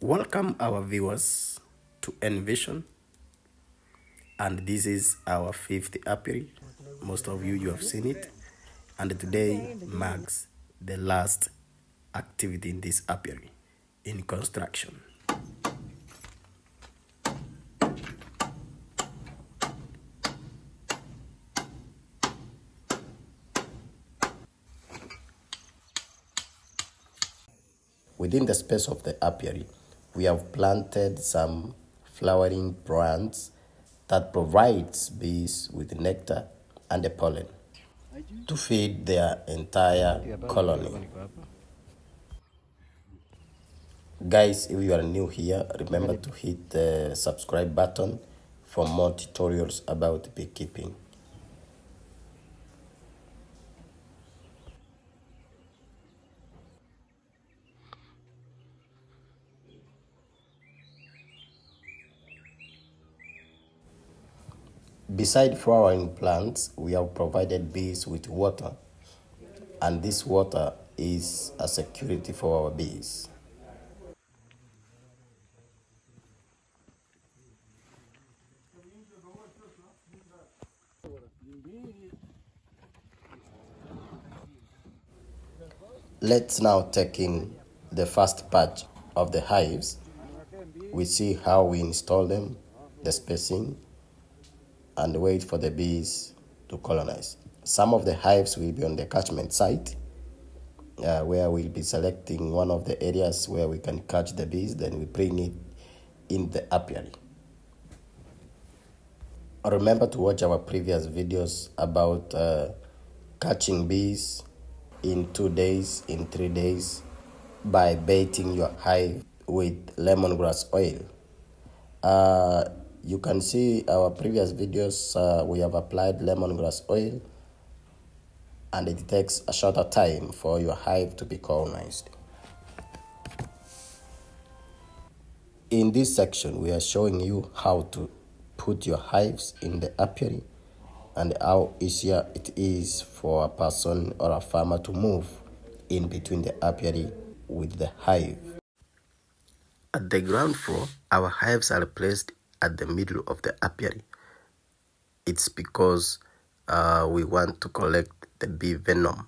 Welcome our viewers to Envision, and this is our fifth apiary. Most of you have seen it, and today marks the last activity in this apiary in construction. Within the space of the apiary, we have planted some flowering plants that provides bees with nectar and the pollen to feed their entire colony. Guys, if you are new here, remember to hit the subscribe button for more tutorials about beekeeping. Beside flowering plants, we have provided bees with water, and this water is a security for our bees. Let's now take in the first batch of the hives. We see how we install them, the spacing, and wait for the bees to colonize. Some of the hives will be on the catchment site, where we'll be selecting one of the areas where we can catch the bees, then we bring it in the apiary. Remember to watch our previous videos about catching bees in 2 days, in 3 days, by baiting your hive with lemongrass oil. You can see our previous videos, we have applied lemongrass oil, and it takes a shorter time for your hive to be colonized. In this section, we are showing you how to put your hives in the apiary and how easier it is for a person or a farmer to move in between the apiary with the hive. At the ground floor, our hives are placed at the middle of the apiary. It's because we want to collect the bee venom.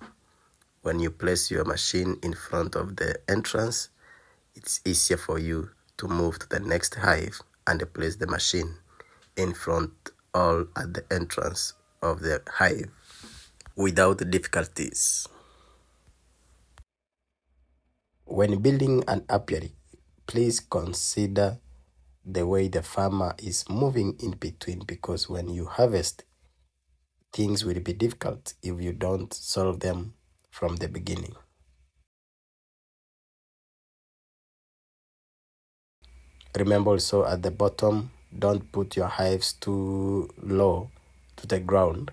When you place your machine in front of the entrance, it's easier for you to move to the next hive and place the machine in front all at the entrance of the hive without difficulties. When building an apiary, please consider the way the farmer is moving in between, because when you harvest, things will be difficult if you don't solve them from the beginning. Remember also at the bottom, don't put your hives too low to the ground.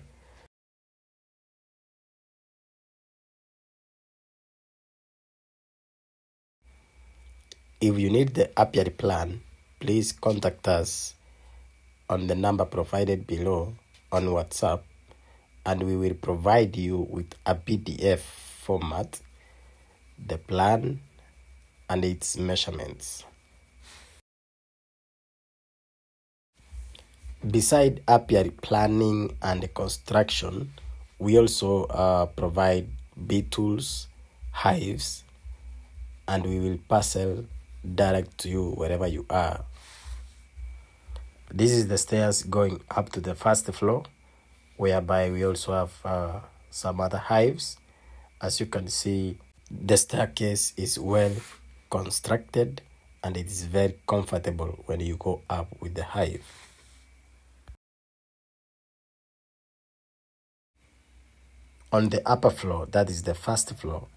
If you need the apiary plan, please contact us on the number provided below on WhatsApp, and we will provide you with a PDF format, the plan, and its measurements. Beside apiary planning and construction, we also provide bee tools, hives, and we will parcel direct to you wherever you are. This is the stairs going up to the first floor, whereby we also have some other hives. As you can see, the staircase is well constructed and it is very comfortable when you go up with the hive. On the upper floor, that is the first floor,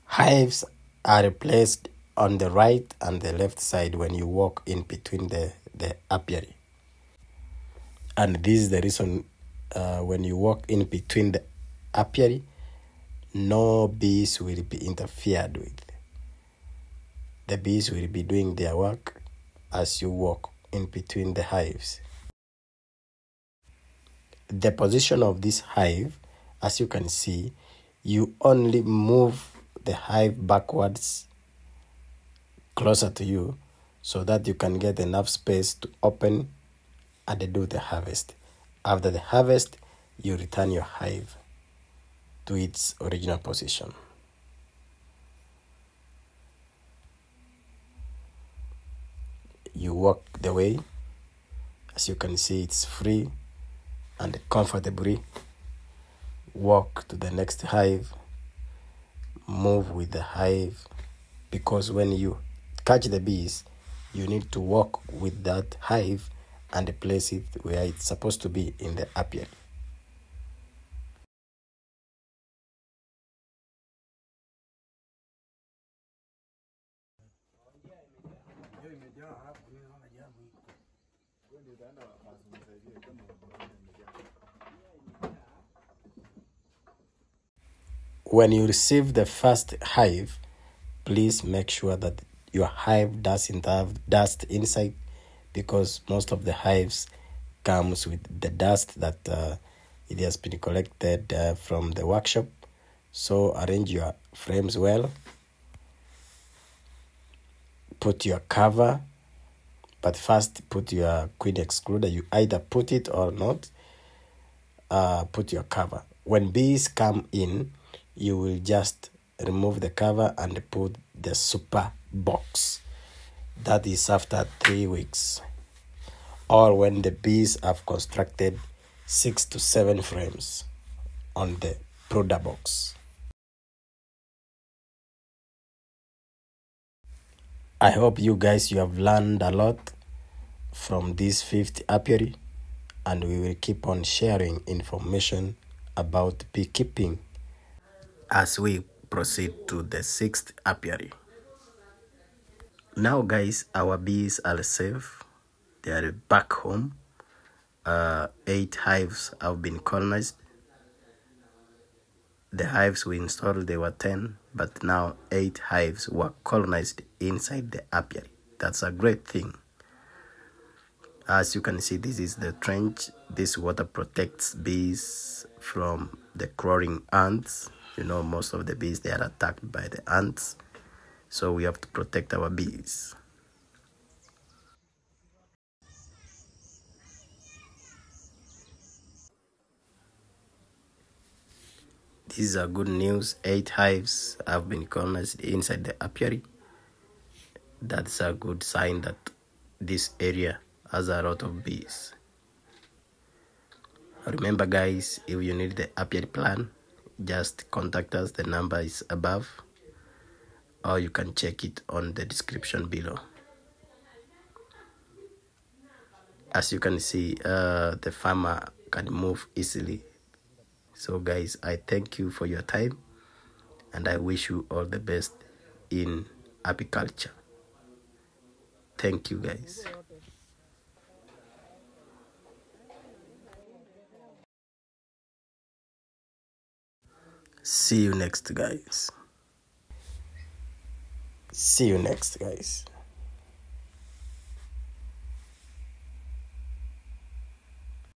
hives are placed on the right and the left side when you walk in between the apiary. And this is the reason when you walk in between the apiary, no bees will be interfered with. The bees will be doing their work as you walk in between the hives. The position of this hive, as you can see, you only move the hive backwards closer to you so that you can get enough space to open and do the harvest. After the harvest, you return your hive to its original position. You walk the way. As you can see, it's free and comfortably. Walk to the next hive. Move with the hive, because when you catch the bees, you need to walk with that hive and place it where it's supposed to be in the apiary. When you receive the first hive, please make sure that your hive doesn't have dust inside, because most of the hives comes with the dust that it has been collected from the workshop. So arrange your frames well. Put your cover, but first put your queen excluder. You either put it or not. Put your cover. When bees come in, you will just remove the cover and put the super box. That is after 3 weeks, or when the bees have constructed 6 to 7 frames on the brooder box. I hope you have learned a lot from this 5th apiary, and we will keep on sharing information about beekeeping as we proceed to the 6th apiary. Now guys, our bees are safe. They are back home. 8 hives have been colonized. The hives we installed, they were 10, but now 8 hives were colonized inside the apiary. That's a great thing. As you can see, this is the trench. This water protects bees from the crawling ants. You know, most of the bees, they are attacked by the ants. So we have to protect our bees. This is a good news. 8 hives have been colonized inside the apiary. That's a good sign that this area has a lot of bees. Remember guys, if you need the apiary plan, just contact us. The number is above, or you can check it on the description below. As you can see, the farmer can move easily. So guys, I thank you for your time, and I wish you all the best in apiculture. Thank you guys. See you next guys.